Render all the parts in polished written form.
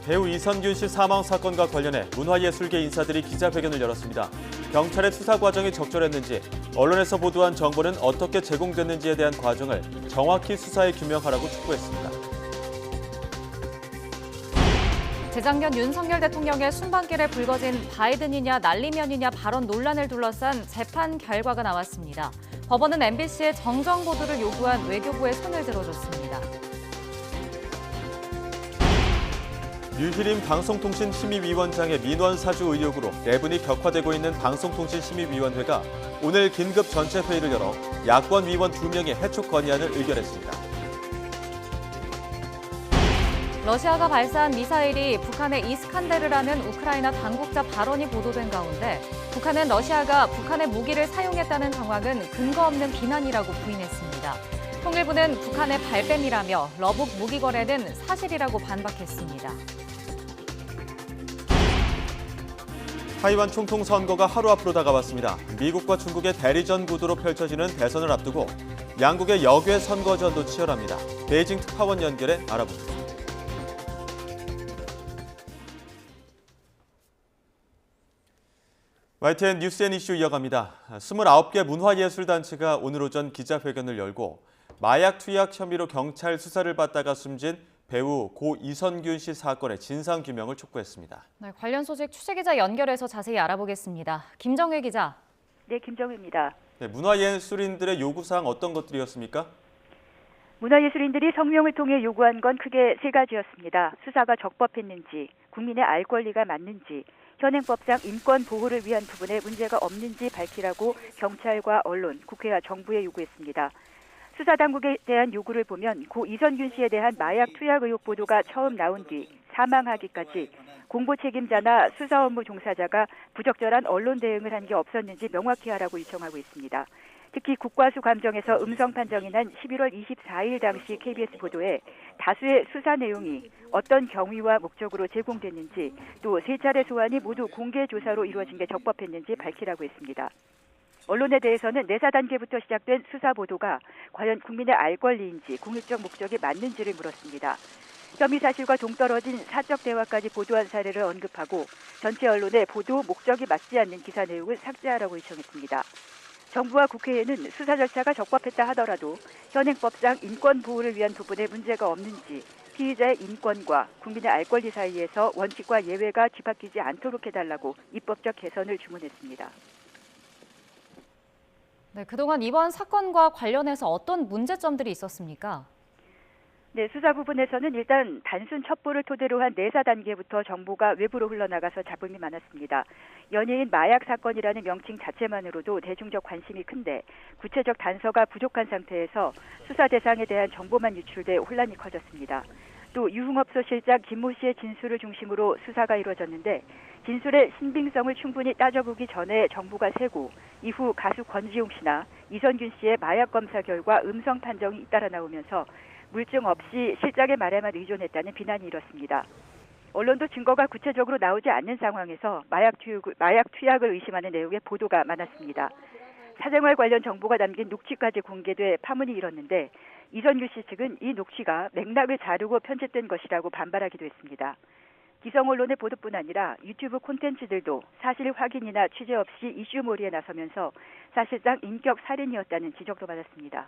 배우 이선균 씨 사망 사건과 관련해 문화예술계 인사들이 기자회견을 열었습니다. 경찰의 수사 과정이 적절했는지, 언론에서 보도한 정보는 어떻게 제공됐는지에 대한 과정을 정확히 수사해 규명하라고 촉구했습니다. 재작년 윤석열 대통령의 순방길에 불거진 바이든이냐 날리면이냐 발언 논란을 둘러싼 재판 결과가 나왔습니다. 법원은 MBC의 정정 보도를 요구한 외교부의 손을 들어줬습니다. 류희림 방송통신심의위원장의 민원 사주 의혹으로 내분이 격화되고 있는 방송통신심의위원회가 오늘 긴급 전체 회의를 열어 야권 위원 2명의 해촉 건의안을 의결했습니다. 러시아가 발사한 미사일이 북한의 이스칸데르라는 우크라이나 당국자 발언이 보도된 가운데 북한은 러시아가 북한의 무기를 사용했다는 정황은 근거 없는 비난이라고 부인했습니다. 통일부는 북한의 발뺌이라며 러북 무기 거래는 사실이라고 반박했습니다. 타이완 총통 선거가 하루 앞으로 다가왔습니다. 미국과 중국의 대리전 구도로 펼쳐지는 대선을 앞두고 양국의 역외 선거전도 치열합니다. 베이징 특파원 연결해 알아봅니다. YTN 뉴스앤 이슈 이어갑니다. 29개 문화예술단체가 오늘 오전 기자회견을 열고 마약 투약 혐의로 경찰 수사를 받다가 숨진 배우 고 이선균 씨 사건의 진상규명을 촉구했습니다. 네, 관련 소식 취재기자 연결해서 자세히 알아보겠습니다. 김정혜 기자. 네, 김정혜입니다. 네, 문화예술인들의 요구사항 어떤 것들이었습니까? 문화예술인들이 성명을 통해 요구한 건 크게 세 가지였습니다. 수사가 적법했는지, 국민의 알 권리가 맞는지, 현행법상 인권 보호를 위한 부분에 문제가 없는지 밝히라고 경찰과 언론, 국회와 정부에 요구했습니다. 수사당국에 대한 요구를 보면 고 이선균 씨에 대한 마약 투약 의혹 보도가 처음 나온 뒤 사망하기까지 공보 책임자나 수사 업무 종사자가 부적절한 언론 대응을 한 게 없었는지 명확히 하라고 요청하고 있습니다. 특히 국과수 감정에서 음성 판정이 난 11월 24일 당시 KBS 보도에 다수의 수사 내용이 어떤 경위와 목적으로 제공됐는지 또 세 차례 소환이 모두 공개 조사로 이루어진 게 적법했는지 밝히라고 했습니다. 언론에 대해서는 내사 단계부터 시작된 수사 보도가 과연 국민의 알 권리인지 공익적 목적이 맞는지를 물었습니다. 혐의 사실과 동떨어진 사적 대화까지 보도한 사례를 언급하고 전체 언론의 보도 목적이 맞지 않는 기사 내용을 삭제하라고 요청했습니다. 정부와 국회에는 수사 절차가 적법했다 하더라도 현행법상 인권 보호를 위한 부분에 문제가 없는지 피의자의 인권과 국민의 알 권리 사이에서 원칙과 예외가 뒤바뀌지 않도록 해달라고 입법적 개선을 주문했습니다. 네, 그동안 이번 사건과 관련해서 어떤 문제점들이 있었습니까? 네, 수사 부분에서는 일단 단순 첩보를 토대로 한 내사 단계부터 정보가 외부로 흘러나가서 잡음이 많았습니다. 연예인 마약 사건이라는 명칭 자체만으로도 대중적 관심이 큰데 구체적 단서가 부족한 상태에서 수사 대상에 대한 정보만 유출돼 혼란이 커졌습니다. 또 유흥업소 실장 김모 씨의 진술을 중심으로 수사가 이루어졌는데 진술의 신빙성을 충분히 따져보기 전에 정보가 새고 이후 가수 권지용 씨나 이선균 씨의 마약 검사 결과 음성 판정이 잇따라 나오면서 물증 없이 실장의 말에만 의존했다는 비난이 일었습니다. 언론도 증거가 구체적으로 나오지 않는 상황에서 마약 투약을 의심하는 내용의 보도가 많았습니다. 사생활 관련 정보가 담긴 녹취까지 공개돼 파문이 일었는데 이선균 씨 측은 이 녹취가 맥락을 자르고 편집된 것이라고 반발하기도 했습니다. 기성 언론의 보도뿐 아니라 유튜브 콘텐츠들도 사실 확인이나 취재 없이 이슈몰이에 나서면서 사실상 인격 살인이었다는 지적도 받았습니다.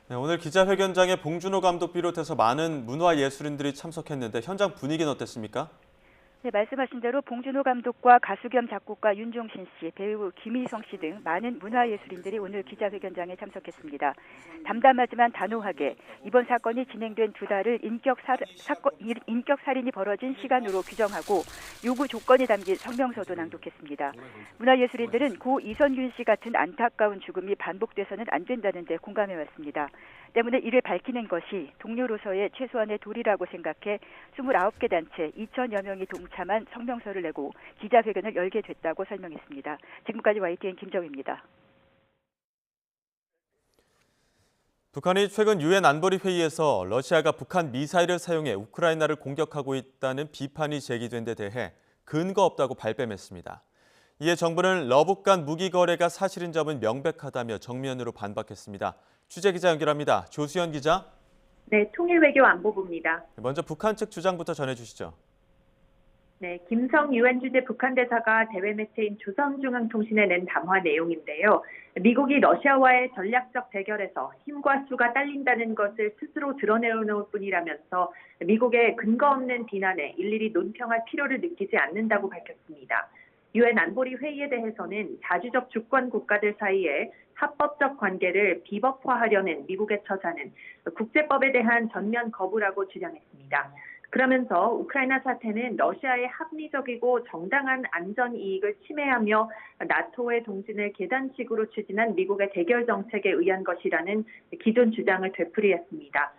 네, 오늘 기자회견장에 봉준호 감독 비롯해서 많은 문화예술인들이 참석했는데 현장 분위기는 어땠습니까? 네, 말씀하신 대로 봉준호 감독과 가수 겸 작곡가 윤종신 씨, 배우 김희성 씨 등 많은 문화예술인들이 오늘 기자회견장에 참석했습니다. 담담하지만 단호하게 이번 사건이 진행된 2달을 인격살인이 벌어진 시간으로 규정하고 요구 조건이 담긴 성명서도 낭독했습니다. 문화예술인들은 고 이선균 씨 같은 안타까운 죽음이 반복돼서는 안 된다는 데 공감해왔습니다. 때문에 이를 밝히는 것이 동료로서의 최소한의 도리라고 생각해 29개 단체 2,000여 명이 동참한 성명서를 내고 기자회견을 열게 됐다고 설명했습니다. 지금까지 YTN 김정희입니다. 북한이 최근 유엔 안보리 회의에서 러시아가 북한 미사일을 사용해 우크라이나를 공격하고 있다는 비판이 제기된 데 대해 근거 없다고 발뺌했습니다. 이에 정부는 러북 간 무기 거래가 사실인 점은 명백하다며 정면으로 반박했습니다. 취재기자 연결합니다. 조수연 기자. 네, 통일외교안보부입니다. 먼저 북한 측 주장부터 전해주시죠. 네, 김성 유엔 주재 북한 대사가 대외 매체인 조선중앙통신에 낸 담화 내용인데요. 미국이 러시아와의 전략적 대결에서 힘과 수가 딸린다는 것을 스스로 드러내놓을 뿐이라면서 미국의 근거 없는 비난에 일일이 논평할 필요를 느끼지 않는다고 밝혔습니다. 유엔 안보리 회의에 대해서는 자주적 주권 국가들 사이에 합법적 관계를 비법화하려는 미국의 처사는 국제법에 대한 전면 거부라고 주장했습니다. 그러면서 우크라이나 사태는 러시아의 합리적이고 정당한 안전 이익을 침해하며 나토의 동진을 계단식으로 추진한 미국의 대결 정책에 의한 것이라는 기존 주장을 되풀이했습니다.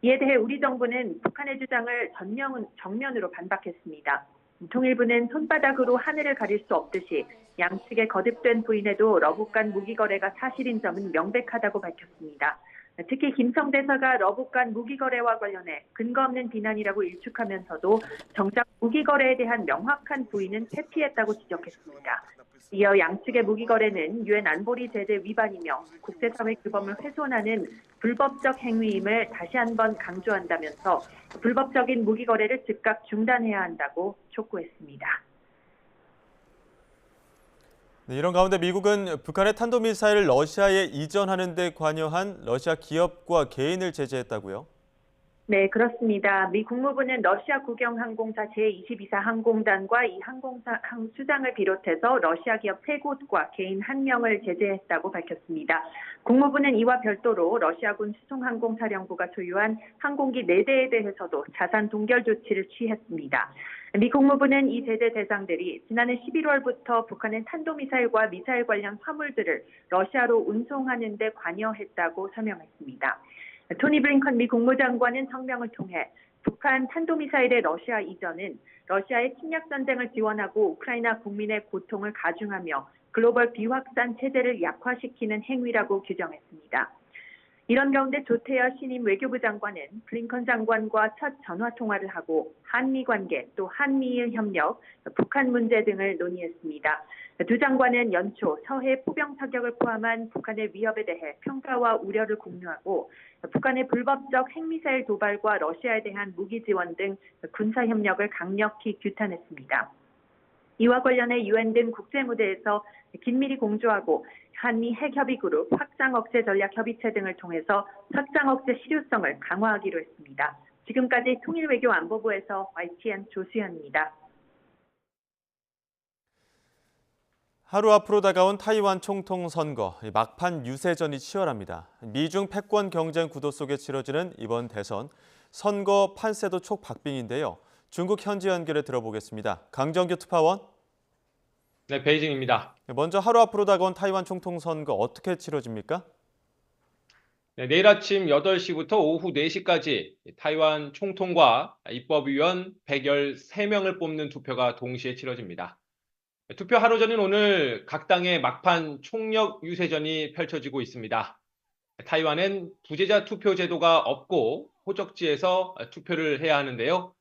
이에 대해 우리 정부는 북한의 주장을 정면으로 반박했습니다. 통일부는 손바닥으로 하늘을 가릴 수 없듯이 양측의 거듭된 부인에도 러북 간 무기 거래가 사실인 점은 명백하다고 밝혔습니다. 특히 김성 대사가 러북 간 무기 거래와 관련해 근거 없는 비난이라고 일축하면서도 정작 무기 거래에 대한 명확한 부인은 회피했다고 지적했습니다. 이어 양측의 무기 거래는 유엔 안보리 제재 위반이며 국제사회 규범을 훼손하는 불법적 행위임을 다시 한번 강조한다면서 불법적인 무기 거래를 즉각 중단해야 한다고 촉구했습니다. 네, 이런 가운데 미국은 북한의 탄도미사일을 러시아에 이전하는 데 관여한 러시아 기업과 개인을 제재했다고요? 네, 그렇습니다. 미 국무부는 러시아 국영항공사 제22사 항공단과 이 수장을 비롯해서 러시아 기업 3곳과 개인 1명을 제재했다고 밝혔습니다. 국무부는 이와 별도로 러시아군 수송항공사령부가 소유한 항공기 4대에 대해서도 자산 동결 조치를 취했습니다. 미 국무부는 이 제재 대상들이 지난해 11월부터 북한의 탄도미사일과 미사일 관련 화물들을 러시아로 운송하는 데 관여했다고 설명했습니다. 토니 블링컨 미 국무장관은 성명을 통해 북한 탄도미사일의 러시아 이전은 러시아의 침략 전쟁을 지원하고 우크라이나 국민의 고통을 가중하며 글로벌 비확산 체제를 약화시키는 행위라고 규정했습니다. 이런 가운데 조태열 신임 외교부 장관은 블링컨 장관과 첫 전화 통화를 하고 한미 관계 또 한미일 협력, 북한 문제 등을 논의했습니다. 두 장관은 연초 서해 포병 타격을 포함한 북한의 위협에 대해 평가와 우려를 공유하고 북한의 불법적 핵미사일 도발과 러시아에 대한 무기 지원 등 군사 협력을 강력히 규탄했습니다. 이와 관련해 유엔 등 국제 무대에서 긴밀히 공조하고 한미 핵협의 그룹 확장 억제 전략 협의체 등을 통해서 확장 억제 실효성을 강화하기로 했습니다. 지금까지 통일외교안보부에서 YTN 조수현입니다. 하루 앞으로 다가온 타이완 총통 선거, 막판 유세전이 치열합니다. 미중 패권 경쟁 구도 속에 치러지는 이번 대선, 선거 판세도 촉박빙인데요. 중국 현지 연결에 들어보겠습니다. 강정규 특파원. 네, 베이징입니다. 먼저 하루 앞으로 다가온 타이완 총통 선거 어떻게 치러집니까? 네, 내일 아침 8시부터 오후 4시까지 타이완 총통과 입법위원 113명을 뽑는 투표가 동시에 치러집니다. 투표 하루 전인 오늘 각 당의 막판 총력 유세전이 펼쳐지고 있습니다. 타이완엔 부재자 투표 제도가 없고 호적지에서 투표를 해야 하는데요.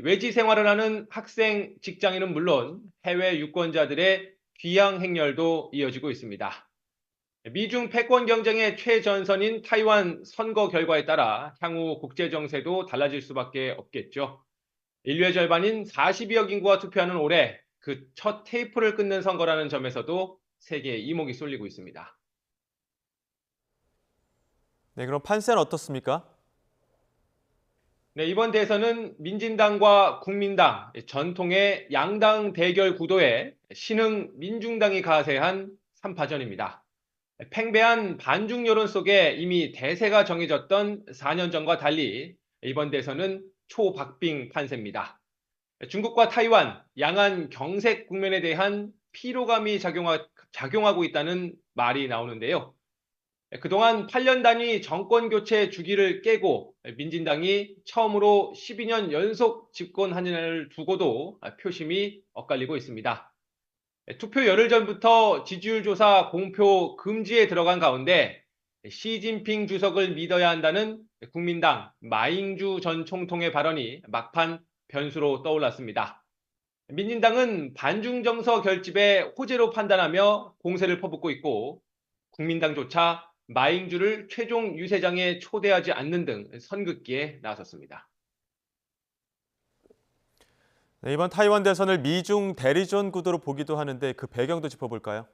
외지 생활을 하는 학생, 직장인은 물론 해외 유권자들의 귀향 행렬도 이어지고 있습니다. 미중 패권 경쟁의 최전선인 타이완 선거 결과에 따라 향후 국제 정세도 달라질 수밖에 없겠죠. 인류의 절반인 42억 인구가 투표하는 올해 그 첫 테이프를 끊는 선거라는 점에서도 세계의 이목이 쏠리고 있습니다. 네, 그럼 판세는 어떻습니까? 네, 이번 대선은 민진당과 국민당, 전통의 양당 대결 구도에 신흥 민중당이 가세한 3파전입니다. 팽배한 반중 여론 속에 이미 대세가 정해졌던 4년 전과 달리 이번 대선은 초박빙 판세입니다. 중국과 타이완, 양안 경색 국면에 대한 피로감이 작용하고 있다는 말이 나오는데요. 그동안 8년 단위 정권 교체 주기를 깨고 민진당이 처음으로 12년 연속 집권하는 해를 두고도 표심이 엇갈리고 있습니다. 투표 열흘 전부터 지지율 조사 공표 금지에 들어간 가운데 시진핑 주석을 믿어야 한다는 국민당 마잉주 전 총통의 발언이 막판 변수로 떠올랐습니다. 민진당은 반중 정서 결집에 호재로 판단하며 공세를 퍼붓고 있고 국민당조차 마잉주를 최종 유세장에 초대하지 않는 등 선긋기에 나섰습니다. 네, 이번 타이완 대선을 미중 대리전 구도로 보기도 하는데 그 배경도 짚어볼까요?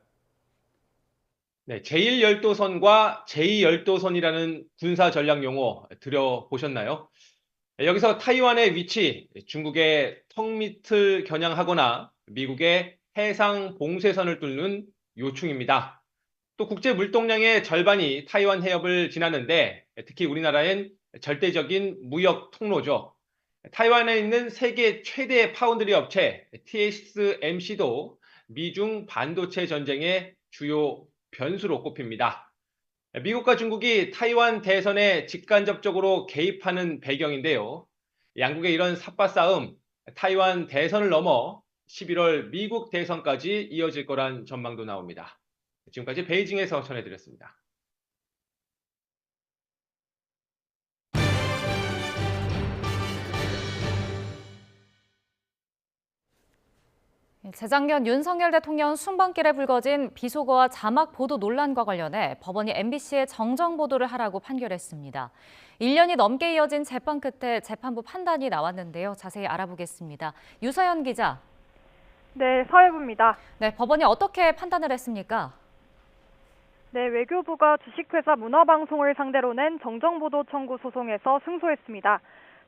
네, 제1열도선과 제2열도선이라는 군사 전략 용어 들어보셨나요? 여기서 타이완의 위치, 중국의 턱 밑을 겨냥하거나 미국의 해상 봉쇄선을 뚫는 요충입니다. 또 국제 물동량의 절반이 타이완 해협을 지나는데 특히 우리나라엔 절대적인 무역 통로죠. 타이완에 있는 세계 최대 파운드리 업체 TSMC도 미중 반도체 전쟁의 주요 변수로 꼽힙니다. 미국과 중국이 타이완 대선에 직간접적으로 개입하는 배경인데요. 양국의 이런 삽바싸움, 타이완 대선을 넘어 11월 미국 대선까지 이어질 거란 전망도 나옵니다. 지금까지 베이징에서 전해드렸습니다. 재작년 윤석열 대통령 순방길에 불거진 비속어와 자막 보도 논란과 관련해 법원이 MBC에 정정 보도를 하라고 판결했습니다. 1년이 넘게 이어진 재판 끝에 재판부 판단이 나왔는데요. 자세히 알아보겠습니다. 유서연 기자. 네, 서해부입니다. 네, 법원이 어떻게 판단을 했습니까? 네, 외교부가 주식회사 문화방송을 상대로 낸 정정보도 청구 소송에서 승소했습니다.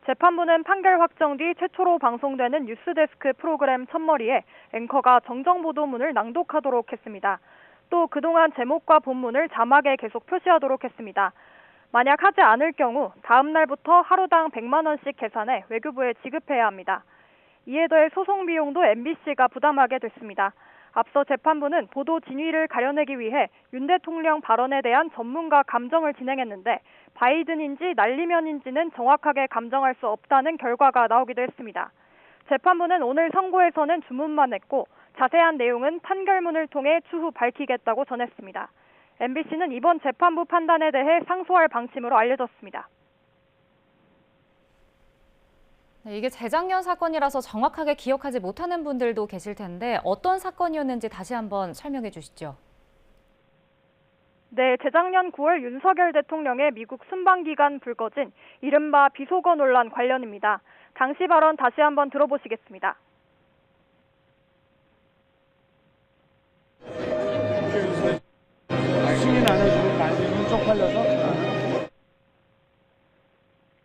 재판부는 판결 확정 뒤 최초로 방송되는 뉴스데스크 프로그램 첫머리에 앵커가 정정보도문을 낭독하도록 했습니다. 또 그동안 제목과 본문을 자막에 계속 표시하도록 했습니다. 만약 하지 않을 경우 다음 날부터 하루당 100만 원씩 계산해 외교부에 지급해야 합니다. 이에 더해 소송 비용도 MBC가 부담하게 됐습니다. 앞서 재판부는 보도 진위를 가려내기 위해 윤 대통령 발언에 대한 전문가 감정을 진행했는데 바이든인지 날리면인지는 정확하게 감정할 수 없다는 결과가 나오기도 했습니다. 재판부는 오늘 선고에서는 주문만 했고 자세한 내용은 판결문을 통해 추후 밝히겠다고 전했습니다. MBC는 이번 재판부 판단에 대해 상소할 방침으로 알려졌습니다. 네, 이게 재작년 사건이라서 정확하게 기억하지 못하는 분들도 계실 텐데 어떤 사건이었는지 다시 한번 설명해 주시죠. 네, 재작년 9월 윤석열 대통령의 미국 순방 기간 불거진 이른바 비속어 논란 관련입니다. 당시 발언 다시 한번 들어보시겠습니다. 승인 안 해주고 완전히 쪽팔려서.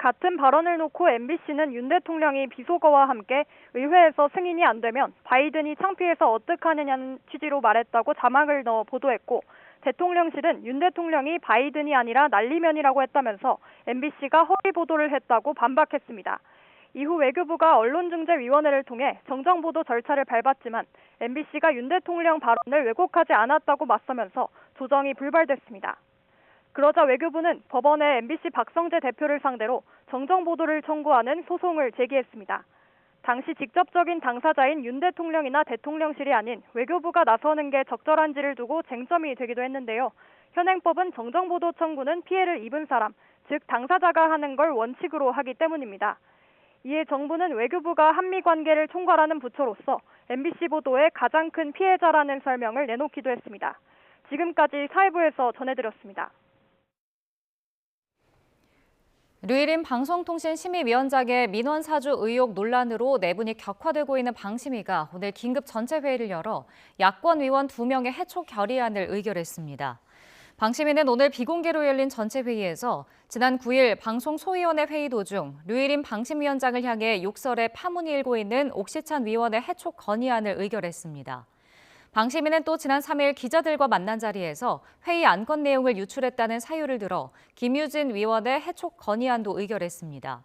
같은 발언을 놓고 MBC는 윤 대통령이 비속어와 함께 의회에서 승인이 안 되면 바이든이 창피해서 어떡하느냐는 취지로 말했다고 자막을 넣어 보도했고 대통령실은 윤 대통령이 바이든이 아니라 날리면이라고 했다면서 MBC가 허위 보도를 했다고 반박했습니다. 이후 외교부가 언론중재위원회를 통해 정정보도 절차를 밟았지만 MBC가 윤 대통령 발언을 왜곡하지 않았다고 맞서면서 조정이 불발됐습니다. 그러자 외교부는 법원에 MBC 박성재 대표를 상대로 정정보도를 청구하는 소송을 제기했습니다. 당시 직접적인 당사자인 윤 대통령이나 대통령실이 아닌 외교부가 나서는 게 적절한지를 두고 쟁점이 되기도 했는데요. 현행법은 정정보도 청구는 피해를 입은 사람, 즉 당사자가 하는 걸 원칙으로 하기 때문입니다. 이에 정부는 외교부가 한미 관계를 총괄하는 부처로서 MBC 보도의 가장 큰 피해자라는 설명을 내놓기도 했습니다. 지금까지 사회부에서 전해드렸습니다. 류일인 방송통신심의위원장의 민원 사주 의혹 논란으로 내분이 격화되고 있는 방심위가 오늘 긴급 전체회의를 열어 야권 위원 2명의 해촉 결의안을 의결했습니다. 방심위는 오늘 비공개로 열린 전체회의에서 지난 9일 방송소위원회 회의 도중 류일인 방심위원장을 향해 욕설에 파문이 일고 있는 옥시찬 위원의 해촉 건의안을 의결했습니다. 방심위는 또 지난 3일 기자들과 만난 자리에서 회의 안건 내용을 유출했다는 사유를 들어 김유진 위원의 해촉 건의안도 의결했습니다.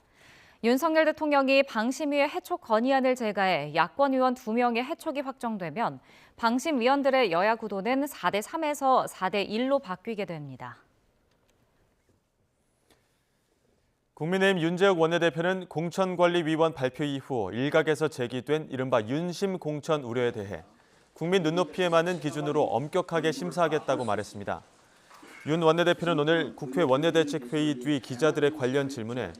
윤석열 대통령이 방심위의 해촉 건의안을 제거해 야권 의원 2명의 해촉이 확정되면 방심위원들의 여야 구도는 4대3에서 4대1로 바뀌게 됩니다. 국민의힘 윤재욱 원내대표는 공천관리위원 발표 이후 일각에서 제기된 이른바 윤심 공천 우려에 대해 국민 눈높이에 맞는 기준으로 엄격하게 심사하겠다고 말했습니다. 윤 원내대표는 오늘 국회 원내대책회의 뒤 기자들의 관련 질문에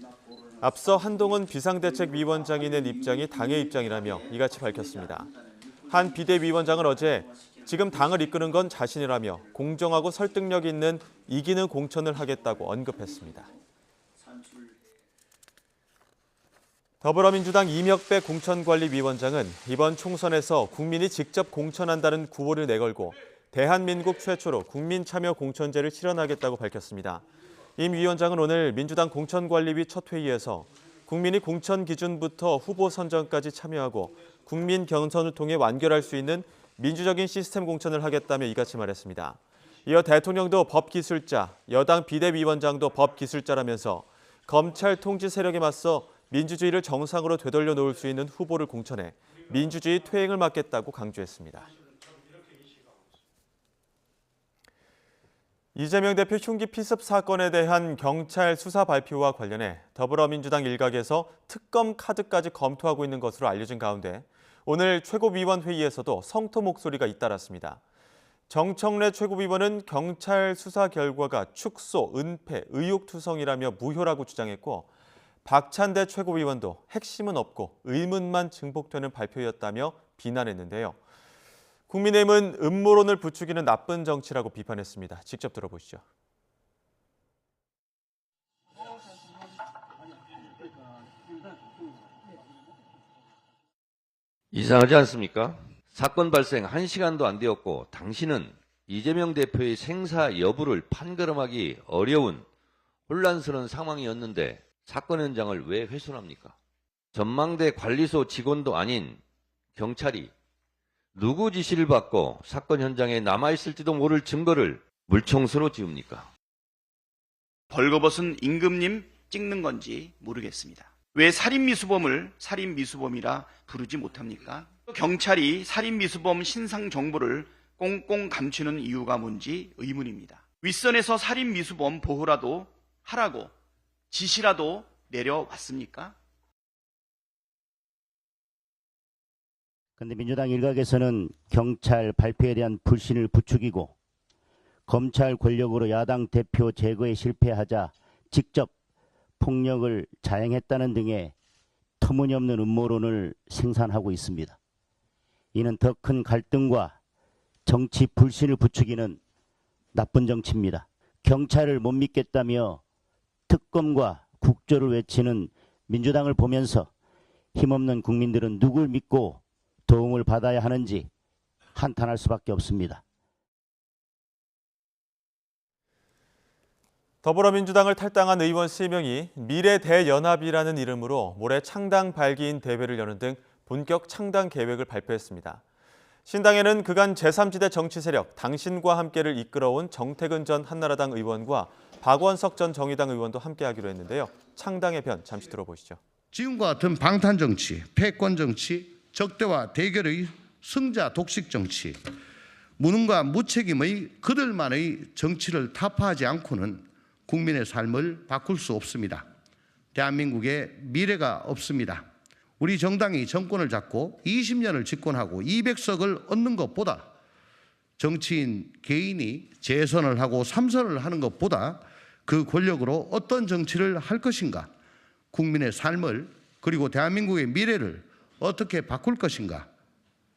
앞서 한동훈 비상대책위원장이 낸 입장이 당의 입장이라며 이같이 밝혔습니다. 한 비대위원장은 어제 지금 당을 이끄는 건 자신이라며 공정하고 설득력 있는 이기는 공천을 하겠다고 언급했습니다. 더불어민주당 이명배 공천관리위원장은 이번 총선에서 국민이 직접 공천한다는 구호를 내걸고 대한민국 최초로 국민참여 공천제를 실현하겠다고 밝혔습니다. 임 위원장은 오늘 민주당 공천관리위 첫 회의에서 국민이 공천 기준부터 후보 선정까지 참여하고 국민 경선을 통해 완결할 수 있는 민주적인 시스템 공천을 하겠다며 이같이 말했습니다. 이어 대통령도 법기술자, 여당 비대위원장도 법기술자라면서 검찰 통치 세력에 맞서 민주주의를 정상으로 되돌려 놓을 수 있는 후보를 공천해 민주주의 퇴행을 막겠다고 강조했습니다. 이재명 대표 흉기 피습 사건에 대한 경찰 수사 발표와 관련해 더불어민주당 일각에서 특검 카드까지 검토하고 있는 것으로 알려진 가운데 오늘 최고위원회의에서도 성토 목소리가 잇따랐습니다. 정청래 최고위원은 경찰 수사 결과가 축소, 은폐, 의혹투성이라며 무효라고 주장했고 박찬대 최고위원도 핵심은 없고 의문만 증폭되는 발표였다며 비난했는데요. 국민의힘은 음모론을 부추기는 나쁜 정치라고 비판했습니다. 직접 들어보시죠. 이상하지 않습니까? 사건 발생 1시간도 안 되었고 당신은 이재명 대표의 생사 여부를 판가름하기 어려운 혼란스러운 상황이었는데 사건 현장을 왜 훼손합니까? 전망대 관리소 직원도 아닌 경찰이 누구 지시를 받고 사건 현장에 남아있을지도 모를 증거를 물총수로 지웁니까? 벌거벗은 임금님 찍는 건지 모르겠습니다. 왜 살인미수범을 살인미수범이라 부르지 못합니까? 경찰이 살인미수범 신상 정보를 꽁꽁 감추는 이유가 뭔지 의문입니다. 윗선에서 살인미수범 보호라도 하라고 지시라도 내려왔습니까? 그런데 민주당 일각에서는 경찰 발표에 대한 불신을 부추기고 검찰 권력으로 야당 대표 제거에 실패하자 직접 폭력을 자행했다는 등의 터무니없는 음모론을 생산하고 있습니다. 이는 더 큰 갈등과 정치 불신을 부추기는 나쁜 정치입니다. 경찰을 못 믿겠다며 특검과 국조를 외치는 민주당을 보면서 힘없는 국민들은 누굴 믿고 도움을 받아야 하는지 한탄할 수밖에 없습니다. 더불어민주당을 탈당한 의원 3명이 미래대연합이라는 이름으로 모레 창당 발기인 대회를 여는 등 본격 창당 계획을 발표했습니다. 신당에는 그간 제3지대 정치 세력 당신과 함께를 이끌어온 정태근 전 한나라당 의원과 박원석 전 정의당 의원도 함께하기로 했는데요. 창당의 변 잠시 들어보시죠. 지금과 같은 방탄 정치, 패권 정치, 적대와 대결의 승자 독식 정치, 무능과 무책임의 그들만의 정치를 타파하지 않고는 국민의 삶을 바꿀 수 없습니다. 대한민국에 미래가 없습니다. 우리 정당이 정권을 잡고 20년을 집권하고 200석을 얻는 것보다 정치인 개인이 재선을 하고 3선을 하는 것보다 그 권력으로 어떤 정치를 할 것인가, 국민의 삶을 그리고 대한민국의 미래를 어떻게 바꿀 것인가,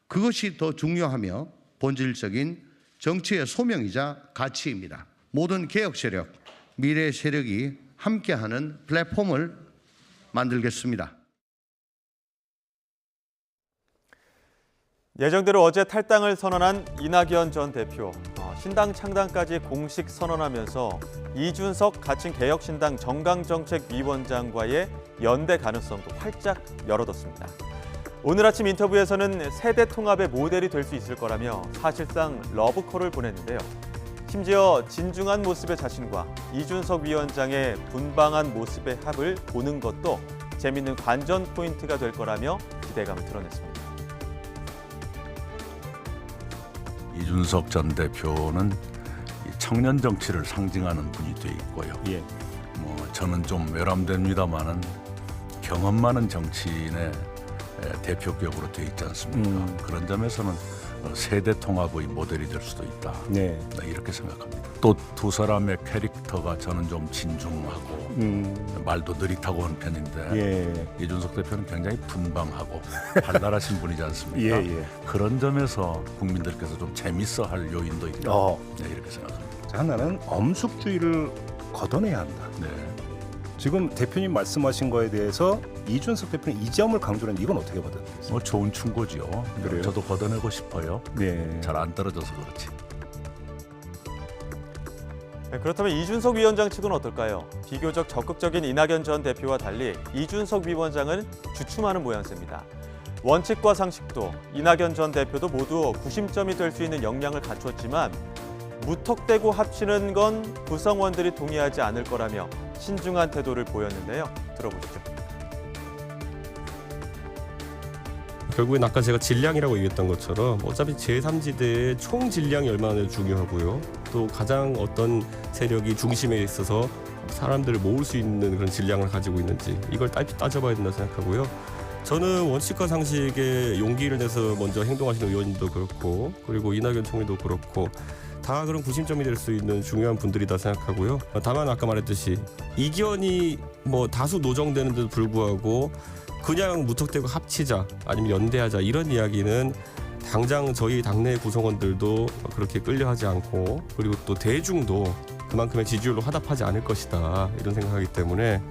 그것이 더 중요하며 본질적인 정치의 소명이자 가치입니다. 모든 개혁 세력, 미래 세력이 함께하는 플랫폼을 만들겠습니다. 예정대로 어제 탈당을 선언한 이낙연 전 대표. 신당 창당까지 공식 선언하면서 이준석 가칭개혁신당 정강정책위원장과의 연대 가능성도 활짝 열어뒀습니다. 오늘 아침 인터뷰에서는 세대 통합의 모델이 될 수 있을 거라며 사실상 러브콜을 보냈는데요. 심지어 진중한 모습의 자신과 이준석 위원장의 분방한 모습의 합을 보는 것도 재밌는 관전 포인트가 될 거라며 기대감을 드러냈습니다. 이준석 전 대표는 청년 정치를 상징하는 분이 돼 있고요. 예. 저는 좀 외람됩니다만은 경험 많은 정치인의 대표격으로 돼 있지 않습니까? 그런 점에서는 세대 통합의 모델이 될 수도 있다. 네. 이렇게 생각합니다. 또 두 사람의 캐릭터가 저는 좀 진중하고 말도 느릿하고 하는 편인데 예. 이준석 대표는 굉장히 분방하고 발랄하신 분이지 않습니까? 예, 예. 그런 점에서 국민들께서 좀 재밌어할 요인도 있다. 이렇게 생각합니다. 자, 하나는 엄숙주의를 걷어내야 한다. 네. 지금 대표님 말씀하신 거에 대해서 이준석 대표는 이 점을 강조하는데 이건 어떻게 받아들이세요? 좋은 충고지요. 그래요? 저도 걷어내고 싶어요. 네. 잘 안 떨어져서 그렇지. 네, 그렇다면 이준석 위원장 측은 어떨까요? 비교적 적극적인 이낙연 전 대표와 달리 이준석 위원장은 주춤하는 모양새입니다. 원칙과 상식도 이낙연 전 대표도 모두 구심점이 될 수 있는 역량을 갖췄지만 무턱대고 합치는 건 구성원들이 동의하지 않을 거라며 신중한 태도를 보였는데요. 들어보시죠. 결국엔 아까 제가 질량이라고 얘기했던 것처럼 어차피 제3지대의 총 질량이 얼마나 중요하고요. 또 가장 어떤 세력이 중심에 있어서 사람들을 모을 수 있는 그런 질량을 가지고 있는지 이걸 따져봐야 된다고 생각하고요. 저는 원칙과 상식에 용기를 내서 먼저 행동하시는 의원님도 그렇고 그리고 이낙연 총리도 그렇고 다 그런 구심점이 될 수 있는 중요한 분들이다 생각하고요. 다만 아까 말했듯이 이견이 다수 노정되는데도 불구하고 그냥 무턱대고 합치자 아니면 연대하자 이런 이야기는 당장 저희 당내 구성원들도 그렇게 끌려하지 않고 그리고 또 대중도 그만큼의 지지율로 화답하지 않을 것이다 이런 생각하기 때문에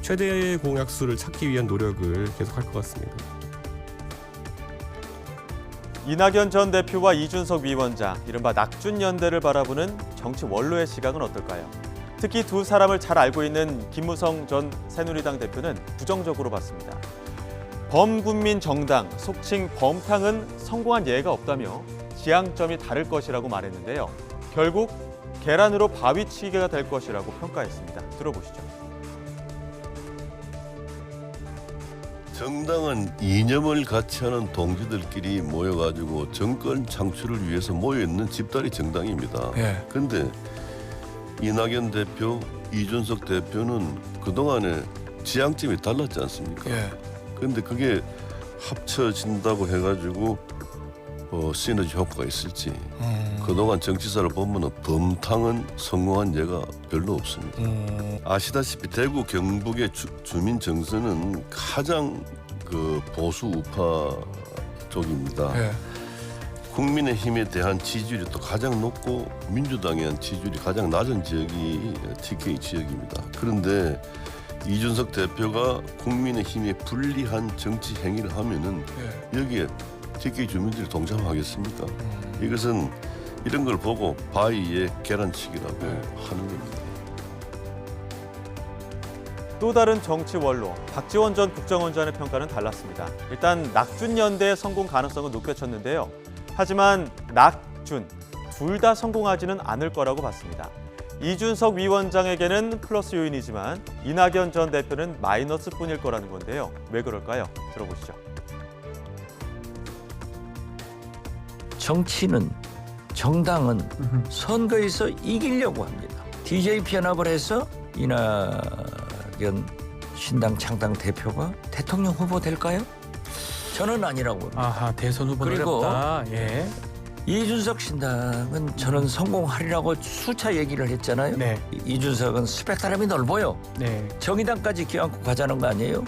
최대의 공약수를 찾기 위한 노력을 계속할 것 같습니다. 이낙연 전 대표와 이준석 위원장, 이른바 낙준연대를 바라보는 정치 원로의 시각은 어떨까요? 특히 두 사람을 잘 알고 있는 김무성 전 새누리당 대표는 부정적으로 봤습니다. 범국민 정당, 속칭 범탕은 성공한 예가 없다며 지향점이 다를 것이라고 말했는데요. 결국 계란으로 바위치기가 될 것이라고 평가했습니다. 들어보시죠. 정당은 이념을 같이 하는 동지들끼리 모여가지고 정권 창출을 위해서 모여있는 집단이 정당입니다. 그런데 이낙연 대표, 이준석 대표는 그동안에 지향점이 달랐지 않습니까? 그런데 그게 합쳐진다고 해가지고 시너지 효과가 있을지 그동안 정치사를 보면 범탕은 성공한 예가 별로 없습니다. 아시다시피 대구 경북의 주민 정서는 가장 보수 우파 쪽입니다. 국민의힘에 대한 지지율이 또 가장 높고 민주당에 대한 지지율이 가장 낮은 지역이 TK 지역입니다. 그런데 이준석 대표가 국민의힘에 불리한 정치 행위를 하면은 여기에 TK 주민들이 동참하겠습니까? 이것은 이런 걸 보고 바위의 계란치기라고 하는 겁니다. 또 다른 정치 원로, 박지원 전 국정원장의 평가는 달랐습니다. 일단 낙준연대의 성공 가능성은 높여쳤는데요. 하지만 낙준, 둘 다 성공하지는 않을 거라고 봤습니다. 이준석 위원장에게는 플러스 요인이지만 이낙연 전 대표는 마이너스뿐일 거라는 건데요. 왜 그럴까요? 들어보시죠. 정치는, 정당은 선거에서 이기려고 합니다. DJ 편합을 해서 이낙연 신당 창당 대표가 대통령 후보 될까요? 저는 아니라고 봅니다. 아하, 대선 후보 어렵다. 예. 이준석 신당은 저는 성공하리라고 수차 얘기를 했잖아요. 네. 이준석은 스펙트럼이 넓어요. 네. 정의당까지 껴안고 가자는 거 아니에요?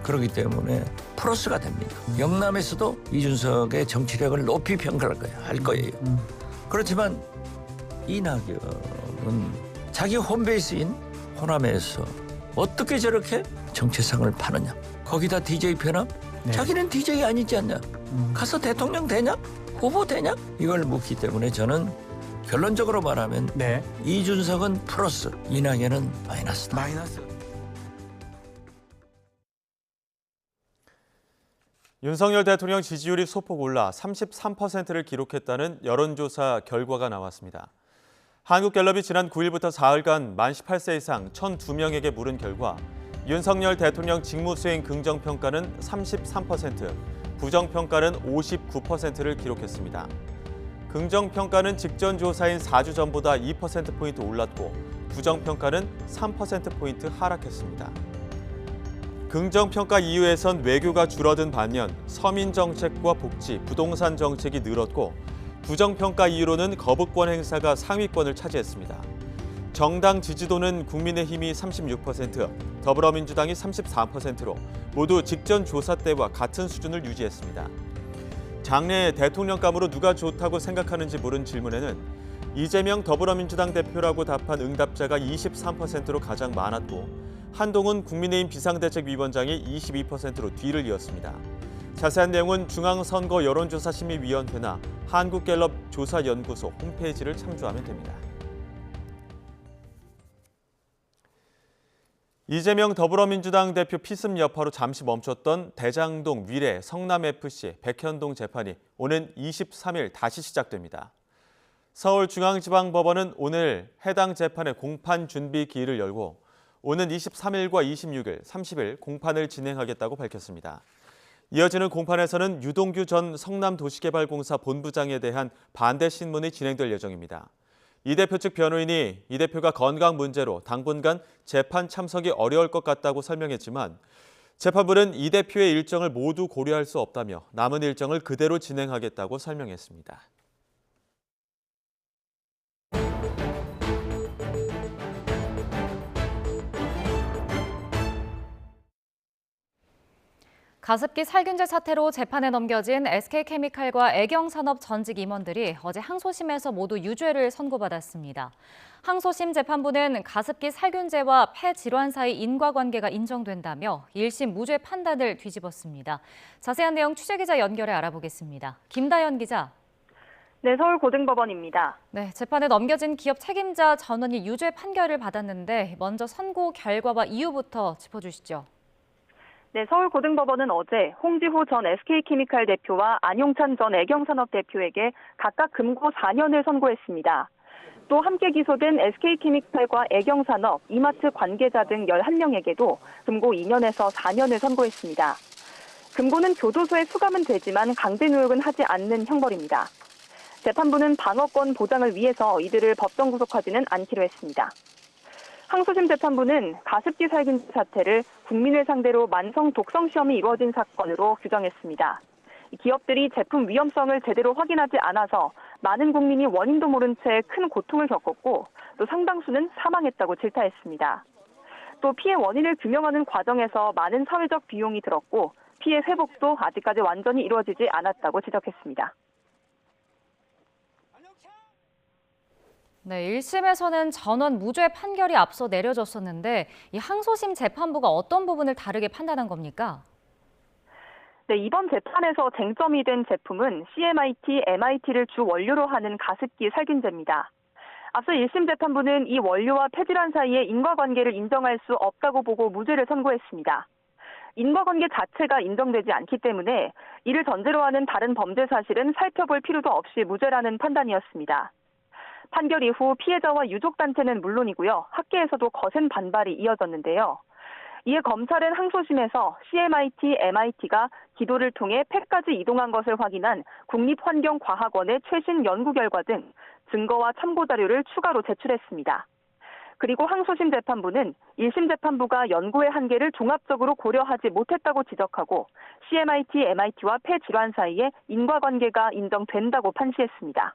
그렇기 때문에 플러스가 됩니다. 영남에서도 이준석의 정치력을 높이 평가할 거예요. 할 거예요. 그렇지만 이낙연은 자기 홈베이스인 호남에서 어떻게 저렇게 정체성을 파느냐. 거기다 DJ 편합? 네. 자기는 DJ 아니지 않냐. 가서 대통령 되냐? 후보 되냐? 이걸 묻기 때문에 저는 결론적으로 말하면 이준석은 플러스, 이낙연은 마이너스다. 마이너스. 윤석열 대통령 지지율이 소폭 올라 33%를 기록했다는 여론조사 결과가 나왔습니다. 한국갤럽이 지난 9일부터 사흘간 만 18세 이상 1,002명에게 물은 결과 윤석열 대통령 직무수행 긍정평가는 33%, 부정평가는 59%를 기록했습니다. 긍정평가는 직전 조사인 4주 전보다 2%포인트 올랐고 부정평가는 3%포인트 하락했습니다. 긍정평가 이후에선 외교가 줄어든 반면 서민 정책과 복지, 부동산 정책이 늘었고 부정평가 이후로는 거부권 행사가 상위권을 차지했습니다. 정당 지지도는 국민의힘이 36%, 더불어민주당이 34%로 모두 직전 조사 때와 같은 수준을 유지했습니다. 장래 대통령감으로 누가 좋다고 생각하는지 물은 질문에는 이재명 더불어민주당 대표라고 답한 응답자가 23%로 가장 많았고 한동훈 국민의힘 비상대책위원장이 22%로 뒤를 이었습니다. 자세한 내용은 중앙선거 여론조사심의위원회나 한국갤럽 조사연구소 홈페이지를 참조하면 됩니다. 이재명 더불어민주당 대표 피습 여파로 잠시 멈췄던 대장동 위례 성남FC 백현동 재판이 오는 23일 다시 시작됩니다. 서울중앙지방법원은 오늘 해당 재판의 공판 준비 기일을 열고 오는 23일과 26일, 30일 공판을 진행하겠다고 밝혔습니다. 이어지는 공판에서는 유동규 전 성남도시개발공사 본부장에 대한 반대 신문이 진행될 예정입니다. 이 대표 측 변호인이 이 대표가 건강 문제로 당분간 재판 참석이 어려울 것 같다고 설명했지만 재판부는 이 대표의 일정을 모두 고려할 수 없다며 남은 일정을 그대로 진행하겠다고 설명했습니다. 가습기 살균제 사태로 재판에 넘겨진 SK케미칼과 애경산업 전직 임원들이 어제 항소심에서 모두 유죄를 선고받았습니다. 항소심 재판부는 가습기 살균제와 폐 질환 사이 인과관계가 인정된다며 1심 무죄 판단을 뒤집었습니다. 자세한 내용 취재기자 연결해 알아보겠습니다. 김다연 기자. 네, 서울고등법원입니다. 네, 재판에 넘겨진 기업 책임자 전원이 유죄 판결을 받았는데 먼저 선고 결과와 이유부터 짚어주시죠. 네, 서울고등법원은 어제 홍지호 전 SK케미칼 대표와 안용찬 전 애경산업 대표에게 각각 금고 4년을 선고했습니다. 또 함께 기소된 SK케미칼과 애경산업, 이마트 관계자 등 11명에게도 금고 2년에서 4년을 선고했습니다. 금고는 교도소에 수감은 되지만 강제노역은 하지 않는 형벌입니다. 재판부는 방어권 보장을 위해서 이들을 법정 구속하지는 않기로 했습니다. 항소심 재판부는 가습기 살균제 사태를 국민을 상대로 만성 독성 시험이 이루어진 사건으로 규정했습니다. 기업들이 제품 위험성을 제대로 확인하지 않아서 많은 국민이 원인도 모른 채 큰 고통을 겪었고 또 상당수는 사망했다고 질타했습니다. 또 피해 원인을 규명하는 과정에서 많은 사회적 비용이 들었고 피해 회복도 아직까지 완전히 이루어지지 않았다고 지적했습니다. 네, 1심에서는 전원 무죄 판결이 앞서 내려졌었는데 이 항소심 재판부가 어떤 부분을 다르게 판단한 겁니까? 네, 이번 재판에서 쟁점이 된 제품은 CMIT, MIT를 주 원료로 하는 가습기 살균제입니다. 앞서 1심 재판부는 이 원료와 폐질환 사이의 인과관계를 인정할 수 없다고 보고 무죄를 선고했습니다. 인과관계 자체가 인정되지 않기 때문에 이를 전제로 하는 다른 범죄 사실은 살펴볼 필요도 없이 무죄라는 판단이었습니다. 판결 이후 피해자와 유족단체는 물론이고요. 학계에서도 거센 반발이 이어졌는데요. 이에 검찰은 항소심에서 CMIT, MIT가 기도를 통해 폐까지 이동한 것을 확인한 국립환경과학원의 최신 연구 결과 등 증거와 참고 자료를 추가로 제출했습니다. 그리고 항소심 재판부는 1심 재판부가 연구의 한계를 종합적으로 고려하지 못했다고 지적하고 CMIT, MIT와 폐 질환 사이에 인과관계가 인정된다고 판시했습니다.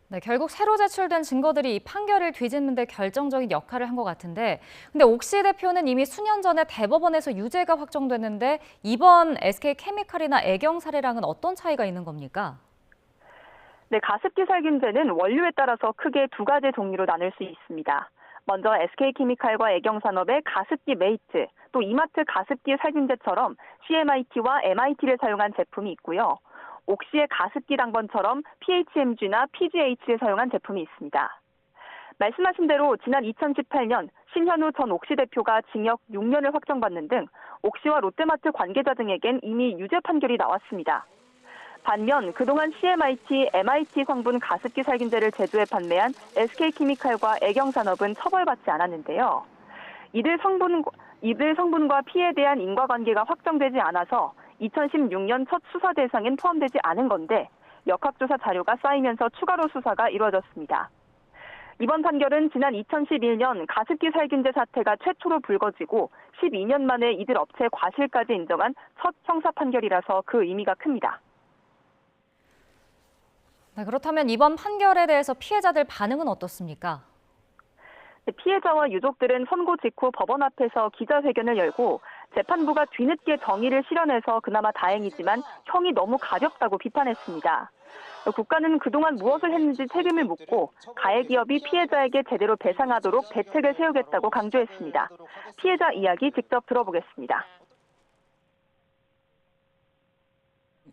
네, 결국 새로 제출된 증거들이 이 판결을 뒤집는 데 결정적인 역할을 한 것 같은데 근데 옥시 대표는 이미 수년 전에 대법원에서 유죄가 확정됐는데 이번 SK케미칼이나 애경 사례랑은 어떤 차이가 있는 겁니까? 네, 가습기 살균제는 원료에 따라서 크게 두 가지 종류로 나눌 수 있습니다. 먼저 SK케미칼과 애경산업의 가습기 메이트, 또 이마트 가습기 살균제처럼 CMIT와 MIT를 사용한 제품이 있고요. 옥시의 가습기 당번처럼 PHMG나 PGH를 사용한 제품이 있습니다. 말씀하신 대로 지난 2018년 신현우 전 옥시 대표가 징역 6년을 확정받는 등 옥시와 롯데마트 관계자 등에겐 이미 유죄 판결이 나왔습니다. 반면 그동안 CMIT, MIT 성분 가습기 살균제를 제조해 판매한 SK케미칼과 애경산업은 처벌받지 않았는데요. 이들 성분과 피해에 대한 인과관계가 확정되지 않아서 2016년 첫 수사 대상엔 포함되지 않은 건데 역학조사 자료가 쌓이면서 추가로 수사가 이루어졌습니다. 이번 판결은 지난 2011년 가습기 살균제 사태가 최초로 불거지고 12년 만에 이들 업체 과실까지 인정한 첫 형사 판결이라서 그 의미가 큽니다. 네, 그렇다면 이번 판결에 대해서 피해자들 반응은 어떻습니까? 피해자와 유족들은 선고 직후 법원 앞에서 기자회견을 열고 재판부가 뒤늦게 정의를 실현해서 그나마 다행이지만 형이 너무 가볍다고 비판했습니다. 국가는 그동안 무엇을 했는지 책임을 묻고 가해기업이 피해자에게 제대로 배상하도록 대책을 세우겠다고 강조했습니다. 피해자 이야기 직접 들어보겠습니다.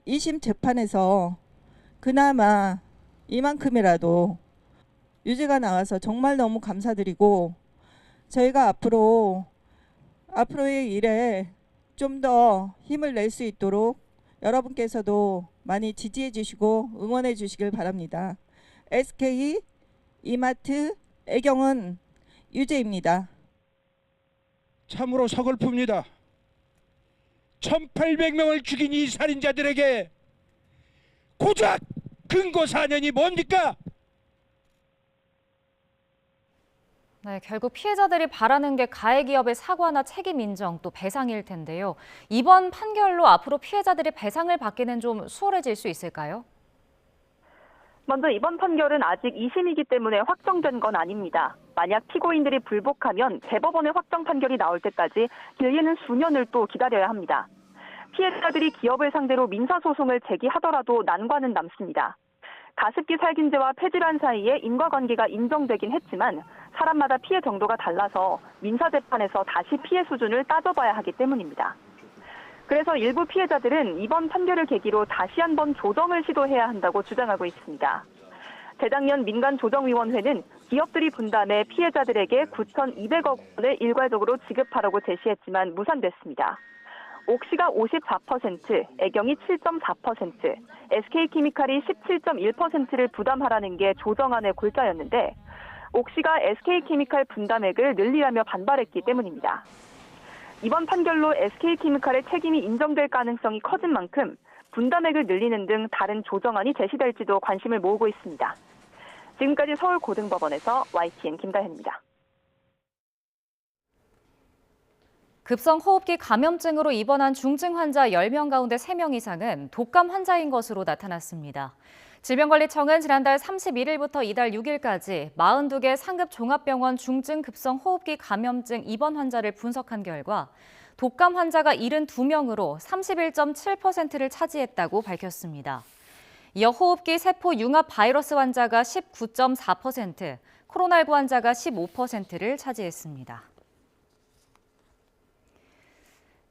2심 재판에서 그나마 이만큼이라도 유죄가 나와서 정말 너무 감사드리고 저희가 앞으로의 일에 좀 더 힘을 낼 수 있도록 여러분께서도 많이 지지해 주시고 응원해 주시길 바랍니다. SK, 이마트, 애경은 유죄입니다. 참으로 서글픕니다. 1,800명을 죽인 이 살인자들에게 고작 근거 4년이 뭡니까? 네, 결국 피해자들이 바라는 게 가해 기업의 사과나 책임 인정 또 배상일 텐데요. 이번 판결로 앞으로 피해자들이 배상을 받기는 좀 수월해질 수 있을까요? 먼저 이번 판결은 아직 2심이기 때문에 확정된 건 아닙니다. 만약 피고인들이 불복하면 대법원의 확정 판결이 나올 때까지 길게는 수년을 또 기다려야 합니다. 피해자들이 기업을 상대로 민사소송을 제기하더라도 난관은 남습니다. 가습기 살균제와 폐질환 사이에 인과관계가 인정되긴 했지만 사람마다 피해 정도가 달라서 민사재판에서 다시 피해 수준을 따져봐야 하기 때문입니다. 그래서 일부 피해자들은 이번 판결을 계기로 다시 한번 조정을 시도해야 한다고 주장하고 있습니다. 재작년 민간조정위원회는 기업들이 분담해 피해자들에게 9,200억 원을 일괄적으로 지급하라고 제시했지만 무산됐습니다. 옥시가 54%, 애경이 7.4%, SK케미칼이 17.1%를 부담하라는 게 조정안의 골자였는데 옥시가 SK케미칼 분담액을 늘리라며 반발했기 때문입니다. 이번 판결로 SK케미칼의 책임이 인정될 가능성이 커진 만큼 분담액을 늘리는 등 다른 조정안이 제시될지도 관심을 모으고 있습니다. 지금까지 서울고등법원에서 YTN 김다현입니다. 급성호흡기 감염증으로 입원한 중증 환자 10명 가운데 3명 이상은 독감 환자인 것으로 나타났습니다. 질병관리청은 지난달 31일부터 이달 6일까지 42개 상급 종합병원 중증 급성호흡기 감염증 입원 환자를 분석한 결과 독감 환자가 72명으로 31.7%를 차지했다고 밝혔습니다. 이어 호흡기 세포 융합 바이러스 환자가 19.4%, 코로나19 환자가 15%를 차지했습니다.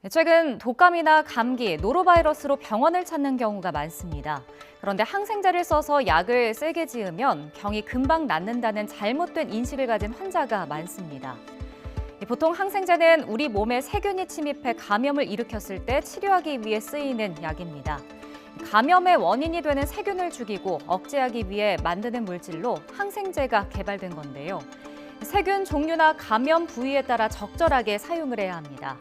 최근 독감이나 감기, 노로바이러스로 병원을 찾는 경우가 많습니다. 그런데 항생제를 써서 약을 세게 지으면 병이 금방 낫는다는 잘못된 인식을 가진 환자가 많습니다. 보통 항생제는 우리 몸에 세균이 침입해 감염을 일으켰을 때 치료하기 위해 쓰이는 약입니다. 감염의 원인이 되는 세균을 죽이고 억제하기 위해 만드는 물질로 항생제가 개발된 건데요. 세균 종류나 감염 부위에 따라 적절하게 사용을 해야 합니다.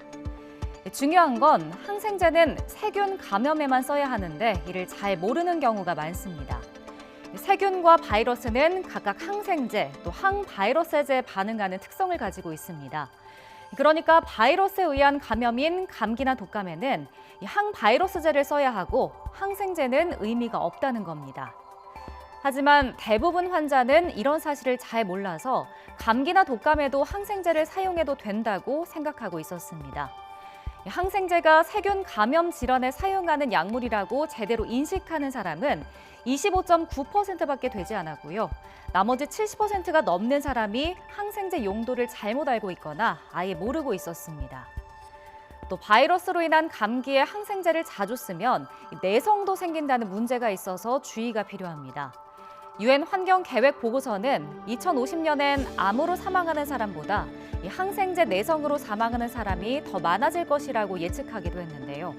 중요한 건 항생제는 세균 감염에만 써야 하는데 이를 잘 모르는 경우가 많습니다. 세균과 바이러스는 각각 항생제, 또 항바이러스제에 반응하는 특성을 가지고 있습니다. 그러니까 바이러스에 의한 감염인 감기나 독감에는 이 항바이러스제를 써야 하고 항생제는 의미가 없다는 겁니다. 하지만 대부분 환자는 이런 사실을 잘 몰라서 감기나 독감에도 항생제를 사용해도 된다고 생각하고 있었습니다. 항생제가 세균 감염 질환에 사용하는 약물이라고 제대로 인식하는 사람은 25.9%밖에 되지 않았고요. 나머지 70%가 넘는 사람이 항생제 용도를 잘못 알고 있거나 아예 모르고 있었습니다. 또 바이러스로 인한 감기에 항생제를 자주 쓰면 내성도 생긴다는 문제가 있어서 주의가 필요합니다. 유엔 환경계획 보고서는 2050년엔 암으로 사망하는 사람보다 이 항생제 내성으로 사망하는 사람이 더 많아질 것이라고 예측하기도 했는데요.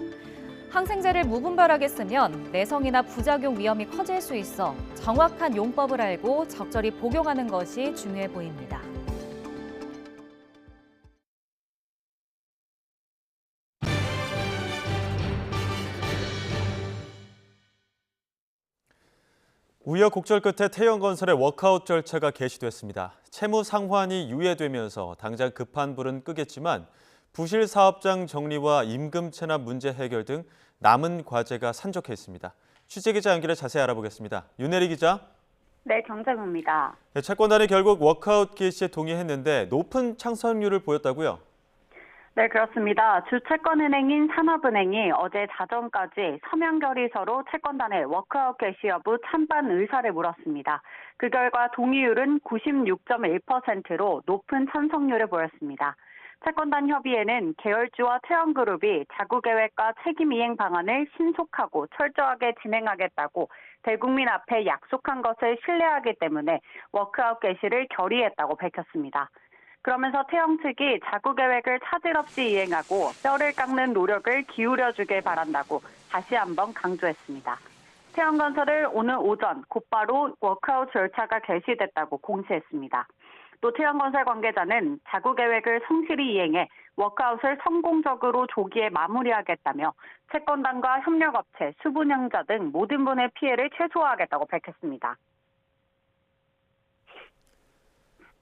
항생제를 무분별하게 쓰면 내성이나 부작용 위험이 커질 수 있어 정확한 용법을 알고 적절히 복용하는 것이 중요해 보입니다. 우여곡절 끝에 태영건설의 워크아웃 절차가 개시됐습니다. 채무 상환이 유예되면서 당장 급한 불은 끄겠지만 부실 사업장 정리와 임금 체납 문제 해결 등 남은 과제가 산적해 있습니다. 취재기자 연결해 자세히 알아보겠습니다. 윤혜리 기자. 네, 경제부입니다. 채권단이 결국 워크아웃 개시에 동의했는데 높은 창설률을 보였다고요? 네, 그렇습니다. 주채권은행인 산업은행이 어제 자정까지 서면 결의서로 채권단의 워크아웃 개시 여부 찬반 의사를 물었습니다. 그 결과 동의율은 96.1%로 높은 찬성률을 보였습니다. 채권단 협의회는 계열주와 태영그룹이 자구계획과 책임이행 방안을 신속하고 철저하게 진행하겠다고 대국민 앞에 약속한 것을 신뢰하기 때문에 워크아웃 개시를 결의했다고 밝혔습니다. 그러면서 태영 측이 자구계획을 차질 없이 이행하고 뼈를 깎는 노력을 기울여주길 바란다고 다시 한번 강조했습니다. 태영건설을 오늘 오전 곧바로 워크아웃 절차가 개시됐다고 공시했습니다. 또 태영건설 관계자는 자구계획을 성실히 이행해 워크아웃을 성공적으로 조기에 마무리하겠다며 채권단과 협력업체, 수분양자 등 모든 분의 피해를 최소화하겠다고 밝혔습니다.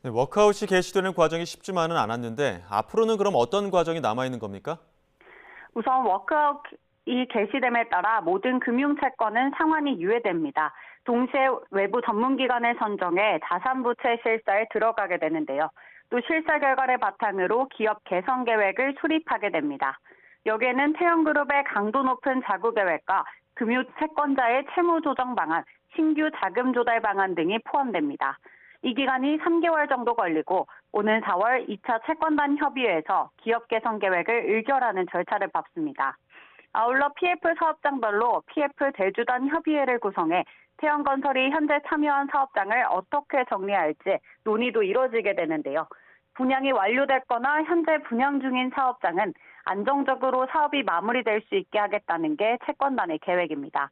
네, 워크아웃이 개시되는 과정이 쉽지만은 않았는데 앞으로는 그럼 어떤 과정이 남아있는 겁니까? 우선 워크아웃이 개시됨에 따라 모든 금융채권은 상환이 유예됩니다. 동시에 외부 전문기관을 선정해 자산부채 실사에 들어가게 되는데요. 또 실사 결과를 바탕으로 기업 개선 계획을 수립하게 됩니다. 여기에는 태영그룹의 강도 높은 자구계획과 금융채권자의 채무조정 방안, 신규 자금 조달 방안 등이 포함됩니다. 이 기간이 3개월 정도 걸리고 오는 4월 2차 채권단 협의회에서 기업 개선 계획을 의결하는 절차를 밟습니다. 아울러 PF 사업장별로 PF 대주단 협의회를 구성해 태영건설이 현재 참여한 사업장을 어떻게 정리할지 논의도 이뤄지게 되는데요. 분양이 완료됐거나 현재 분양 중인 사업장은 안정적으로 사업이 마무리될 수 있게 하겠다는 게 채권단의 계획입니다.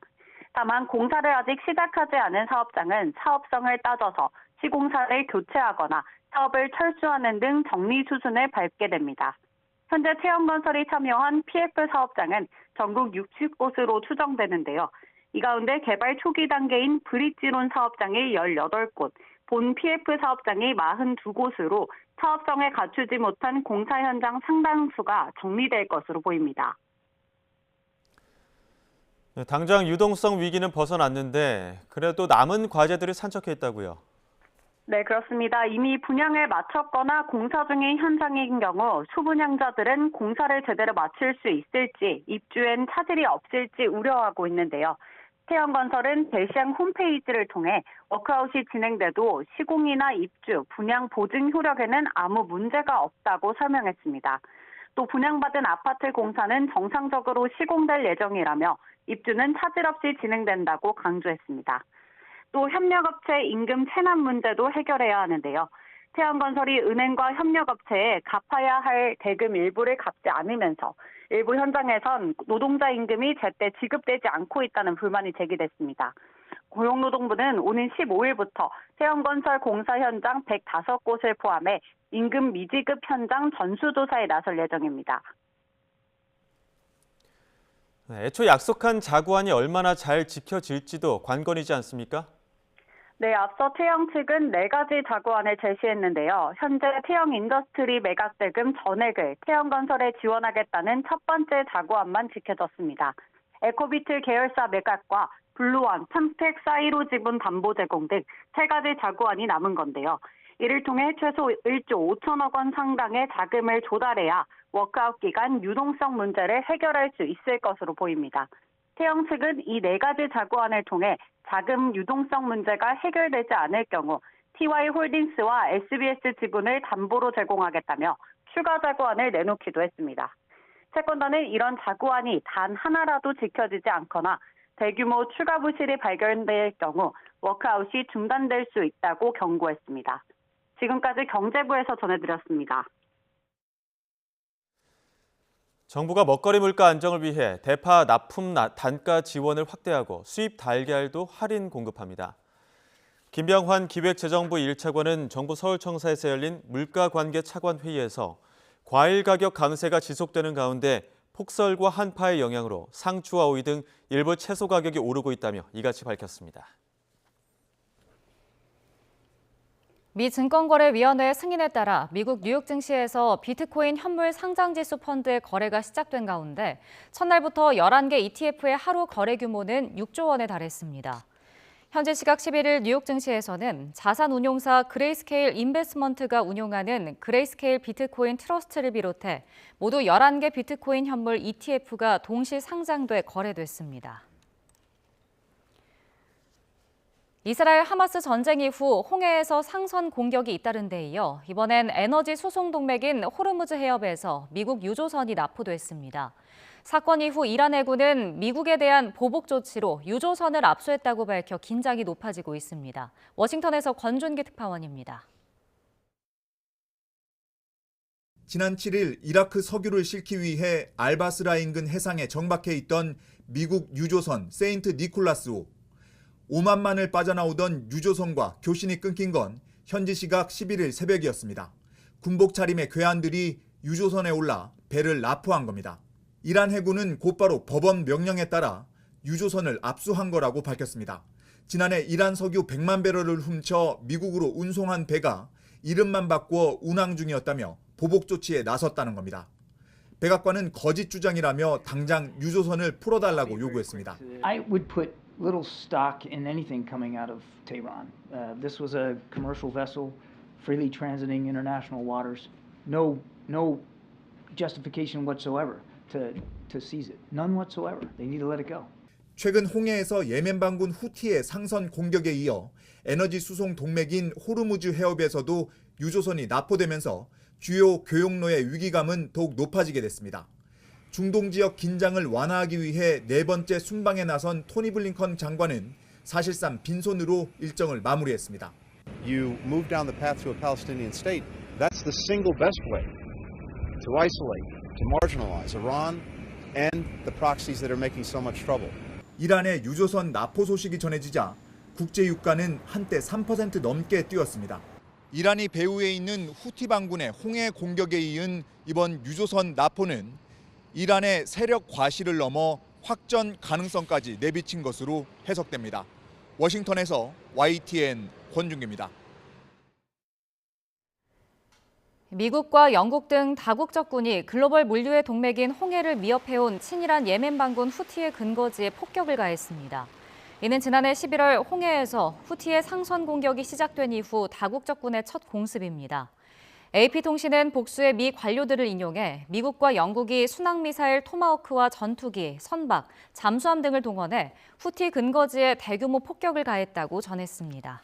다만 공사를 아직 시작하지 않은 사업장은 사업성을 따져서 시공사를 교체하거나 사업을 철수하는 등 정리 수순을 밟게 됩니다. 현재 태영건설이 참여한 PF 사업장은 전국 60곳으로 추정되는데요. 이 가운데 개발 초기 단계인 브릿지론 사업장이 18곳, 본 PF 사업장이 42곳으로 사업성을 갖추지 못한 공사 현장 상당수가 정리될 것으로 보입니다. 네, 당장 유동성 위기는 벗어났는데 그래도 남은 과제들이 산적해 있다고요? 네, 그렇습니다. 이미 분양을 마쳤거나 공사 중인 현장인 경우 수분양자들은 공사를 제대로 마칠 수 있을지, 입주엔 차질이 없을지 우려하고 있는데요. 태영건설은 대시양 홈페이지를 통해 워크아웃이 진행돼도 시공이나 입주, 분양 보증 효력에는 아무 문제가 없다고 설명했습니다. 또 분양받은 아파트 공사는 정상적으로 시공될 예정이라며 입주는 차질 없이 진행된다고 강조했습니다. 또 협력업체 임금 체납 문제도 해결해야 하는데요. 태영건설이 은행과 협력업체에 갚아야 할 대금 일부를 갚지 않으면서 일부 현장에선 노동자 임금이 제때 지급되지 않고 있다는 불만이 제기됐습니다. 고용노동부는 오는 15일부터 태영건설 공사 현장 105곳을 포함해 임금 미지급 현장 전수조사에 나설 예정입니다. 애초 약속한 자구안이 얼마나 잘 지켜질지도 관건이지 않습니까? 네, 앞서 태영 측은 4가지 자구안을 제시했는데요. 현재 태영 인더스트리 매각 대금 전액을 태영건설에 지원하겠다는 첫 번째 자구안만 지켜졌습니다. 에코비틀 계열사 매각과 블루원, 탐텍 사이로 지분 담보 제공 등 3가지 자구안이 남은 건데요. 이를 통해 최소 1조 5천억 원 상당의 자금을 조달해야 워크아웃 기간 유동성 문제를 해결할 수 있을 것으로 보입니다. 태영 측은 이 4가지 자구안을 통해 자금 유동성 문제가 해결되지 않을 경우 TY홀딩스와 SBS 지분을 담보로 제공하겠다며 추가 자구안을 내놓기도 했습니다. 채권단은 이런 자구안이 단 하나라도 지켜지지 않거나 대규모 추가 부실이 발견될 경우 워크아웃이 중단될 수 있다고 경고했습니다. 지금까지 경제부에서 전해드렸습니다. 정부가 먹거리 물가 안정을 위해 대파 납품 단가 지원을 확대하고 수입 달걀도 할인 공급합니다. 김병환 기획재정부 1차관은 정부 서울청사에서 열린 물가관계 차관 회의에서 과일 가격 강세가 지속되는 가운데 폭설과 한파의 영향으로 상추와 오이 등 일부 채소 가격이 오르고 있다며 이같이 밝혔습니다. 미 증권거래위원회 승인에 따라 미국 뉴욕 증시에서 비트코인 현물 상장지수 펀드의 거래가 시작된 가운데 첫날부터 11개 ETF의 하루 거래 규모는 6조 원에 달했습니다. 현재 시각 11일 뉴욕 증시에서는 자산운용사 그레이스케일 인베스트먼트가 운용하는 그레이스케일 비트코인 트러스트를 비롯해 모두 11개 비트코인 현물 ETF가 동시 상장돼 거래됐습니다. 이스라엘 하마스 전쟁 이후 홍해에서 상선 공격이 잇따른 데 이어 이번엔 에너지 수송 동맥인 호르무즈 해협에서 미국 유조선이 납포됐습니다. 사건 이후 이란 해군은 미국에 대한 보복 조치로 유조선을 압수했다고 밝혀 긴장이 높아지고 있습니다. 워싱턴에서 권준기 특파원입니다. 지난 7일 이라크 석유를 싣기 위해 알바스라 인근 해상에 정박해 있던 미국 유조선 세인트 니콜라스호. 오만만을 빠져나오던 유조선과 교신이 끊긴 건 현지 시각 11일 새벽이었습니다. 군복 차림의 괴한들이 유조선에 올라 배를 납포한 겁니다. 이란 해군은 곧바로 법원 명령에 따라 유조선을 압수한 거라고 밝혔습니다. 지난해 이란 석유 100만 배럴을 훔쳐 미국으로 운송한 배가 이름만 바꾸어 운항 중이었다며 보복 조치에 나섰다는 겁니다. 백악관은 거짓 주장이라며 당장 유조선을 풀어달라고 요구했습니다. I would put little stock in anything coming out of Tehran. This was a commercial vessel freely transiting international waters. No justification whatsoever to seize it. None whatsoever. They need to let it go. 최근 홍해에서 예멘 반군 후티의 상선 공격에 이어 에너지 수송 동맥인 호르무즈 해협에서도 유조선이 납포되면서 주요 교역로의 위기감은 더욱 높아지게 됐습니다. 중동 지역 긴장을 완화하기 위해 네 번째 순방에 나선 토니 블링컨 장관은 사실상 빈손으로 일정을 마무리했습니다. You move down the path to a Palestinian state. That's the single best way to isolate, to marginalize Iran and the proxies that are making so much trouble. 이란의 유조선 납포 소식이 전해지자 국제 유가는 한때 3% 넘게 뛰었습니다. 이란이 배후에 있는 후티 반군의 홍해 공격에 이은 이번 유조선 납포는 이란의 세력 과시를 넘어 확전 가능성까지 내비친 것으로 해석됩니다. 워싱턴에서 YTN 권준기입니다. 미국과 영국 등 다국적군이 글로벌 물류의 동맥인 홍해를 위협해온 친이란 예멘 반군 후티의 근거지에 폭격을 가했습니다. 이는 지난해 11월 홍해에서 후티의 상선 공격이 시작된 이후 다국적군의 첫 공습입니다. AP통신은 복수의 미 관료들을 인용해 미국과 영국이 순항미사일 토마호크와 전투기, 선박, 잠수함 등을 동원해 후티 근거지에 대규모 폭격을 가했다고 전했습니다.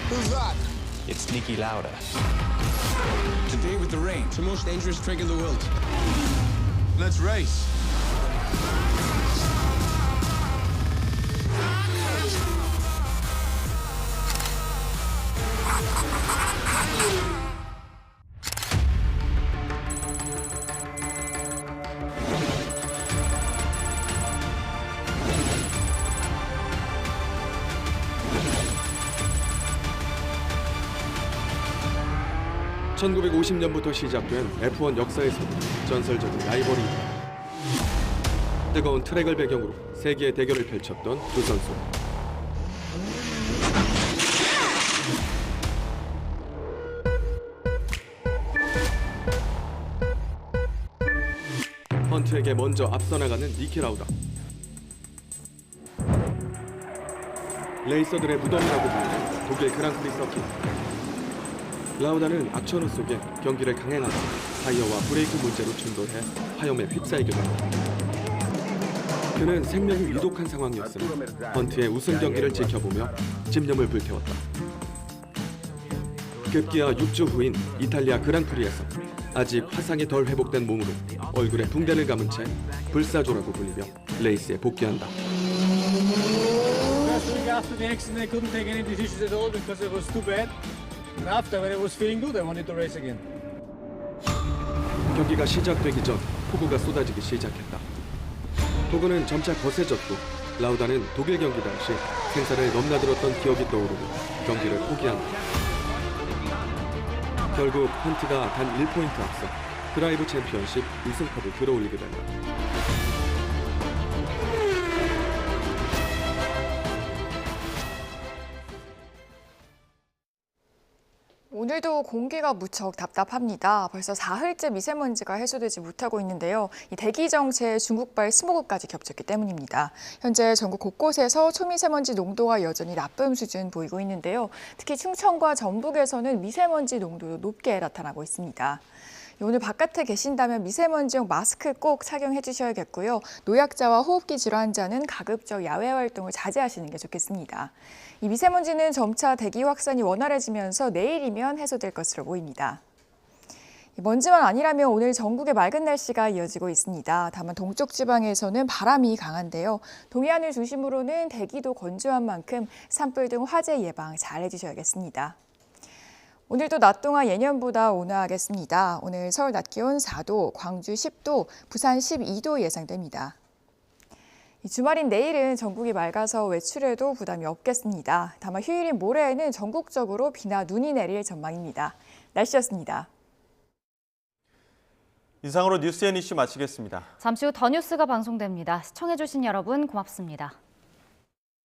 Who's that? It's Niki Lauda. Today with the rain, it's the most dangerous trick in the world. Let's race. (1950년부터) 시작된 F1 역사에서 전설적인 라이벌이다. 뜨거운 트랙을 배경으로 세계의 대결을 펼쳤던 두 선수. 헌트에게 먼저 앞서 나가는 니키 라우다. 레이서들의 무덤이라고 불리는 독일 그랑프리 서킷. 라우다는 악천후 속에 경기를 강행하다 타이어와 브레이크 문제로 충돌해 화염에 휩싸이게 됩니다. 그는 생명이 위독한 상황이었으며 헌트의 우승 경기를 지켜보며 집념을 불태웠다. 급기야 6주 후인 이탈리아 그랑프리에서 아직 화상이 덜 회복된 몸으로 얼굴에 붕대를 감은 채 불사조라고 불리며 레이스에 복귀한다. 경기가 시작되기 전 폭우가 쏟아지기 시작했다. 폭우는 점차 거세졌고 라우다는 독일 경기 당시 생사를 넘나들었던 기억이 떠오르고 경기를 포기한다. 결국 헌트가 단 1포인트 앞서 드라이브 챔피언십 우승컵을 들어올리게 됩니다. 오늘도 공기가 무척 답답합니다. 벌써 사흘째 미세먼지가 해소되지 못하고 있는데요. 이 대기 정체에 중국발 스모그까지 겹쳤기 때문입니다. 현재 전국 곳곳에서 초미세먼지 농도가 여전히 나쁨 수준 보이고 있는데요. 특히 충청과 전북에서는 미세먼지 농도도 높게 나타나고 있습니다. 오늘 바깥에 계신다면 미세먼지용 마스크 꼭 착용해 주셔야겠고요. 노약자와 호흡기 질환자는 가급적 야외 활동을 자제하시는 게 좋겠습니다. 이 미세먼지는 점차 대기 확산이 원활해지면서 내일이면 해소될 것으로 보입니다. 먼지만 아니라면 오늘 전국에 맑은 날씨가 이어지고 있습니다. 다만 동쪽 지방에서는 바람이 강한데요. 동해안을 중심으로는 대기도 건조한 만큼 산불 등 화재 예방 잘 해주셔야겠습니다. 오늘도 낮 동안 예년보다 온화하겠습니다. 오늘 서울 낮 기온 4도, 광주 10도, 부산 12도 예상됩니다. 주말인 내일은 전국이 맑아서 외출에도 부담이 없겠습니다. 다만 휴일인 모레에는 전국적으로 비나 눈이 내릴 전망입니다. 날씨였습니다. 이상으로 뉴스 앤 이슈 마치겠습니다. 잠시 후 더 뉴스가 방송됩니다. 시청해주신 여러분 고맙습니다.